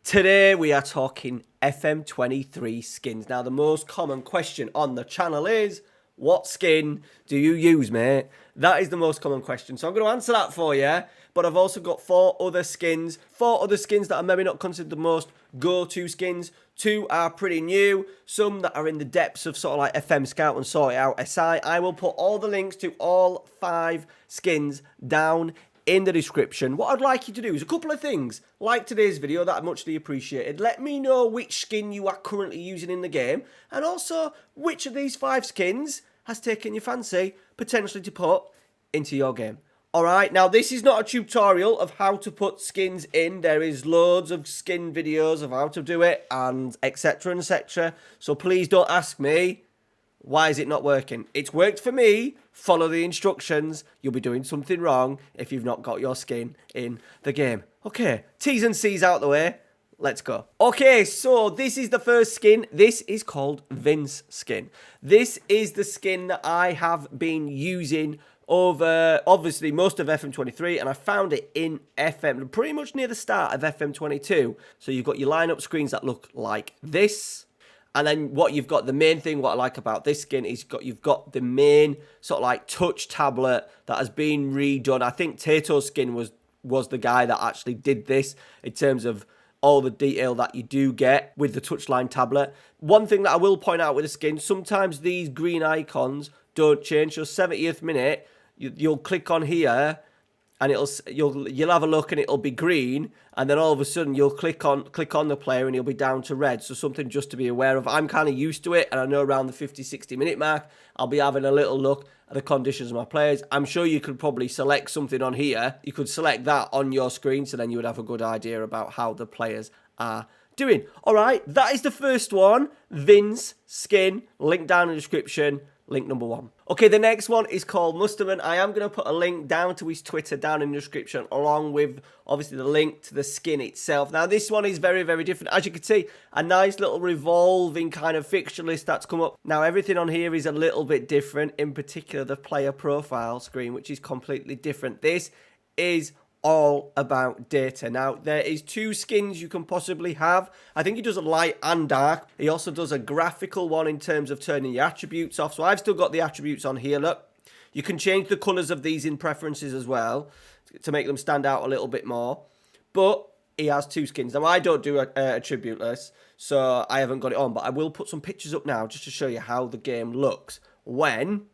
Today we are talking FM23 skins. Now the most common question on the channel is, what skin do you use, mate? That is the most common question. So I'm going to answer that for you. But I've also got four other skins that are maybe not considered the most go-to skins. Two are pretty new. Some that are in the depths of sort of like FM Scout and Sort It Out SI. I will put all the links to all 5 skins down in the description. What I'd like you to do is a couple of things. Like today's video, that I'd muchly appreciated. Let me know which skin you are currently using in the game. And also, which of these 5 skins has taken your fancy, potentially to put into your game. Alright, now this is not a tutorial of how to put skins in. There is loads of skin videos of how to do it and etc. and etc. So please don't ask me, why is it not working? It's worked for me. Follow the instructions. You'll be doing something wrong if you've not got your skin in the game. Okay, T's and C's out the way. Let's go. Okay, so this is the first skin. This is called Vince skin. This is the skin that I have been using over, obviously, most of FM23, and I found it in FM, pretty much near the start of FM22. So you've got your lineup screens that look like this. And then what you've got, the main thing what I like about this skin is you've got the main sort of like touch tablet that has been redone. I think Tato's skin was the guy that actually did this in terms of all the detail that you do get with the touchline tablet. One thing that I will point out with the skin, sometimes these green icons don't change. So 70th minute, you'll click on here and you'll have a look and it'll be green, and then all of a sudden you'll click on the player and he'll be down to red. So something just to be aware of. I'm kind of used to it, and I know around the 50-60 minute mark I'll be having a little look at the conditions of my players. I'm sure you could probably select something on here. You could select that on your screen, so then you would have a good idea about how the players are doing. Alright, that is the first one. Vince skin, link down in the description. Link number 1. Okay, the next one is called Musterman. I am going to put a link down to his Twitter down in the description, along with, obviously, the link to the skin itself. Now, this one is very, very different. As you can see, a nice little revolving kind of fixture list that's come up. Now, everything on here is a little bit different, in particular, the player profile screen, which is completely different. This is all about data. Now, there is 2 skins you can possibly have. I think he does a light and dark. He also does a graphical one in terms of turning your attributes off. So I've still got the attributes on here. Look, you can change the colors of these in preferences as well to make them stand out a little bit more. But he has 2 skins. Now, I don't do attributeless, so I haven't got it on. But I will put some pictures up now just to show you how the game looks when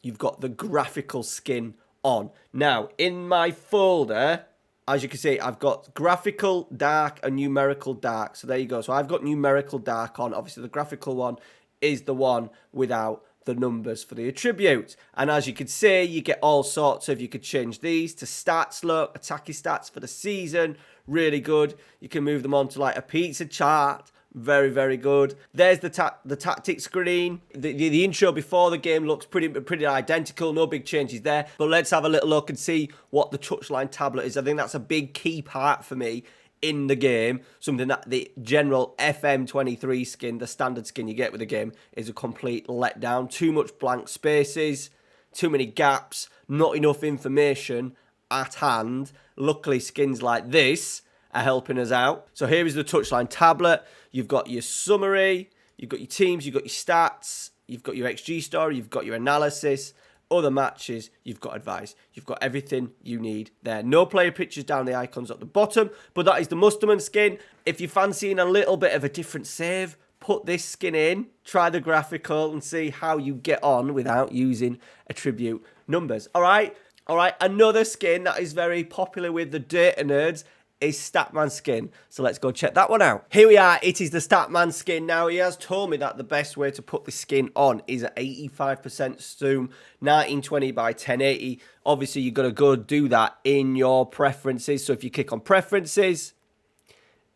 you've got the graphical skin on. Now, in my folder, as you can see, I've got graphical dark and numerical dark. So there you go. So I've got numerical dark on. Obviously, the graphical one is the one without the numbers for the attributes. And as you can see, you get all sorts of, you could change these to stats, look, attacking stats for the season. Really good. You can move them on to like a pizza chart. Very, very good. There's the tactics screen. The intro before the game looks pretty identical. No big changes there. But let's have a little look and see what the touchline tablet is. I think that's a big key part for me in the game. Something that the general FM23 skin, the standard skin you get with the game, is a complete letdown. Too much blank spaces, too many gaps, not enough information at hand. Luckily, skins like this are helping us out. So here is the touchline tablet. You've got your summary, you've got your teams, you've got your stats, you've got your XG story, you've got your analysis, other matches, you've got advice. You've got everything you need there. No player pictures down the icons at the bottom, but that is the Musterman skin. If you're fancying a little bit of a different save, put this skin in, try the graphical and see how you get on without using attribute numbers. All right, another skin that is very popular with the data nerds is Statsman skin. So let's go check that one out. Here we are. It is the Statsman skin. Now, he has told me that the best way to put the skin on is at 85% zoom, 1920 by 1080. Obviously, you've got to go do that in your preferences. So if you click on preferences,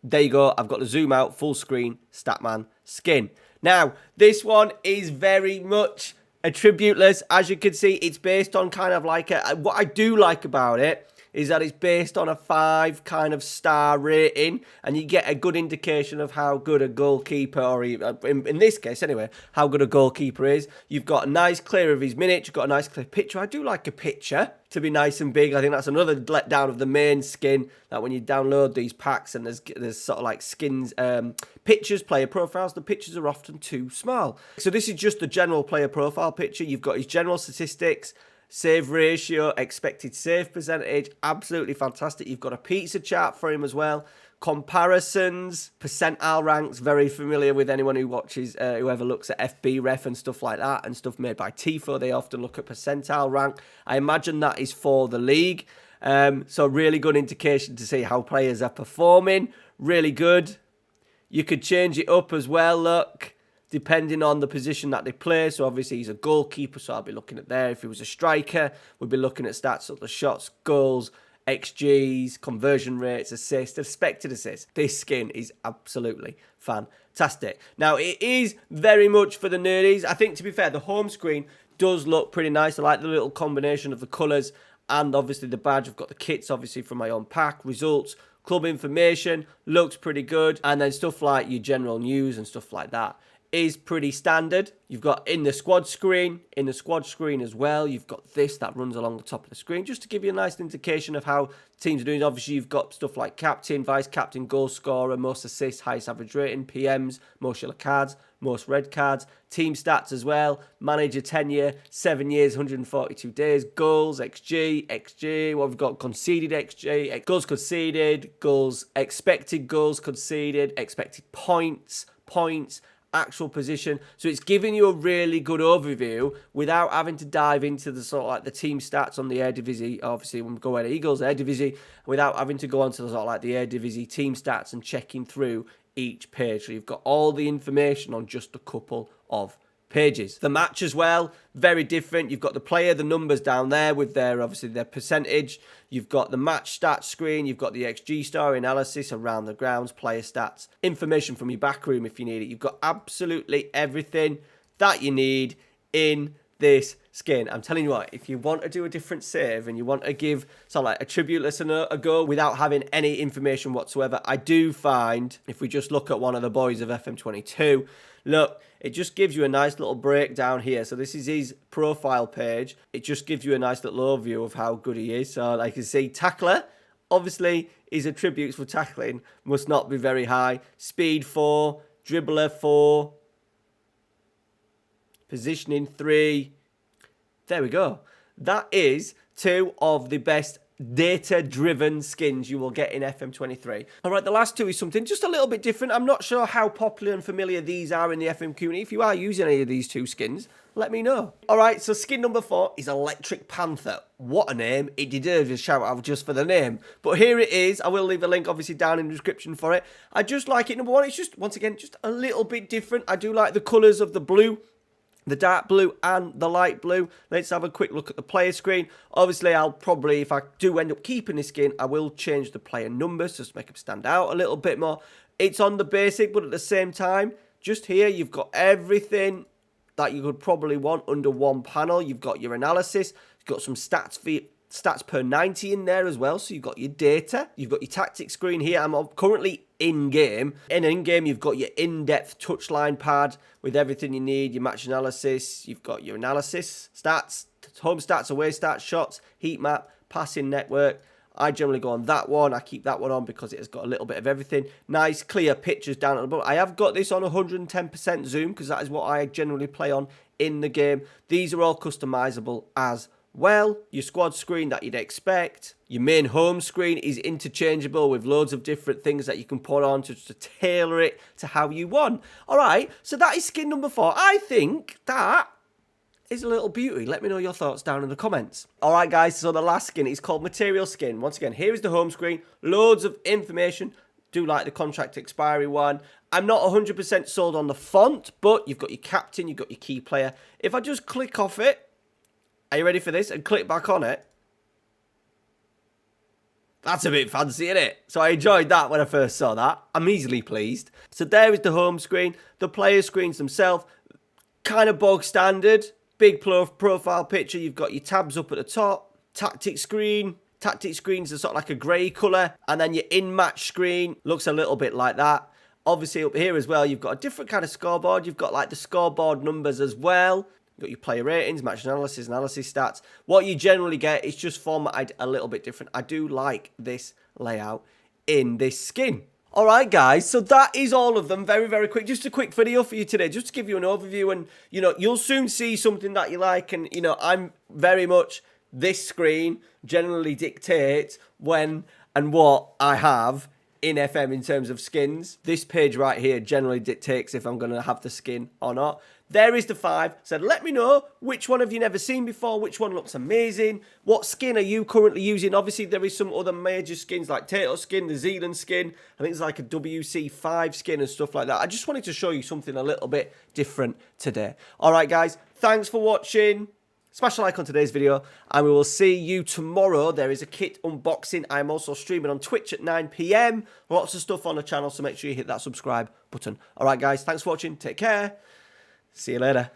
there you go. I've got the zoom out, full screen, Statsman skin. Now, this one is very much attributeless. As you can see, it's based on kind of like what I do like about it is that it's based on a 5 kind of star rating, and you get a good indication of how good a goalkeeper, or in this case anyway, how good a goalkeeper is. You've got a nice clear of his minutes, you've got a nice clear picture. I do like a picture to be nice and big. I think that's another letdown of the main skin, that when you download these packs and there's sort of like skins, pictures, player profiles, the pictures are often too small. So this is just the general player profile picture. You've got his general statistics, save ratio, expected save percentage, absolutely fantastic. You've got a pizza chart for him as well. Comparisons, percentile ranks, very familiar with anyone who watches, whoever looks at FB Ref and stuff like that, and stuff made by Tifo. They often look at percentile rank. I imagine that is for the league. So really good indication to see how players are performing. Really good. You could change it up as well, look, depending on the position that they play. So obviously he's a goalkeeper, so I'll be looking at there. If he was a striker, we'd be looking at stats of the shots, goals, XGs, conversion rates, assists, expected assists. This skin is absolutely fantastic. Now, it is very much for the nerdies. I think, to be fair, the home screen does look pretty nice. I like the little combination of the colours and obviously the badge. I've got the kits, obviously, from my own pack. Results, club information, looks pretty good. And then stuff like your general news and stuff like that is pretty standard. You've got in the squad screen as well, you've got this that runs along the top of the screen, just to give you a nice indication of how teams are doing. Obviously, you've got stuff like captain, vice-captain, goal scorer, most assists, highest average rating, PMs, most yellow cards, most red cards, team stats as well, manager tenure, 7 years, 142 days, goals, XG, what we've got, conceded XG, goals conceded, goals expected, goals conceded, expected points, actual position. So it's giving you a really good overview without having to dive into the sort of like the team stats on the Eredivisie. Obviously, when we go at Eagles Eredivisie, without having to go onto the sort of like the Eredivisie team stats and checking through each page. So you've got all the information on just a couple of pages. The match as well, very different. You've got the player, the numbers down there with their, obviously, their percentage. You've got the match stats screen. You've got the XG star analysis around the grounds, player stats, information from your back room if you need it. You've got absolutely everything that you need in this skin. I'm telling you what, if you want to do a different save and you want to give sort of like a tributeless a go without having any information whatsoever, I do find, if we just look at one of the boys of FM22, look, it just gives you a nice little breakdown here. So this is his profile page. It just gives you a nice little overview of how good he is. So like you can see, tackler, obviously his attributes for tackling must not be very high. Speed 4, dribbler 4, positioning 3. There we go. That is 2 of the best data-driven skins you will get in FM23. All right, the last 2 is something just a little bit different. I'm not sure how popular and familiar these are in the FM community. If you are using any of these 2 skins, let me know. All right, so skin number 4 is Electric Panther. What a name. It deserves a shout out just for the name. But here it is. I will leave a link obviously down in the description for it. I just like it. Number 1, it's just, once again, just a little bit different. I do like the colours of the blue, the dark blue and the light blue. Let's have a quick look at the player screen. Obviously, I'll probably, if I do end up keeping this skin, I will change the player numbers just to make them stand out a little bit more. It's on the basic, but at the same time, just here, you've got everything that you could probably want under one panel. You've got your analysis. You've got some stats per 90 in there as well. So you've got your data. You've got your tactics screen here. I'm currently in-game. In-game, you've got your in-depth touchline pad with everything you need. Your match analysis. You've got your analysis, stats, home stats, away stats, shots, heat map, passing network. I generally go on that one. I keep that one on because it has got a little bit of everything. Nice, clear pictures down at the bottom. I have got this on 110% zoom because that is what I generally play on in the game. These are all customizable as well. Your squad screen that you'd expect. Your main home screen is interchangeable with loads of different things that you can put on to tailor it to how you want. All right, so that is skin number 4. I think that is a little beauty. Let me know your thoughts down in the comments. All right, guys, so the last skin is called Material Skin. Once again, here is the home screen. Loads of information. Do like the contract expiry one. I'm not 100% sold on the font, but you've got your captain, you've got your key player. If I just click off it, are you ready for this? And click back on it. That's a bit fancy, isn't it? So I enjoyed that when I first saw that. I'm easily pleased. So there is the home screen. The player screens themselves, kind of bog standard. Big profile picture. You've got your tabs up at the top. Tactics screen. Tactic screens are sort of like a grey colour. And then your in-match screen looks a little bit like that. Obviously up here as well, you've got a different kind of scoreboard. You've got like the scoreboard numbers as well. You've got your player ratings, match analysis stats. What you generally get is just formatted a little bit different. I do like this layout in this skin. Alright guys, so that is all of them. Very, very quick. Just a quick video for you today, just to give you an overview. And, you know, you'll soon see something that you like. And, you know, I'm very much, this screen generally dictates when and what I have in FM in terms of skins. This page right here generally dictates if I'm going to have the skin or not. There is the 5. Said, let me know which one have you never seen before, which one looks amazing, what skin are you currently using. Obviously, there is some other major skins like Tato skin, the Zealand skin. I think it's like a WC5 skin and stuff like that. I just wanted to show you something a little bit different today. All right, guys, thanks for watching. Smash a like on today's video, and we will see you tomorrow. There is a kit unboxing. I'm also streaming on Twitch at 9 PM. Lots of stuff on the channel, so make sure you hit that subscribe button. All right, guys, thanks for watching. Take care. See you later.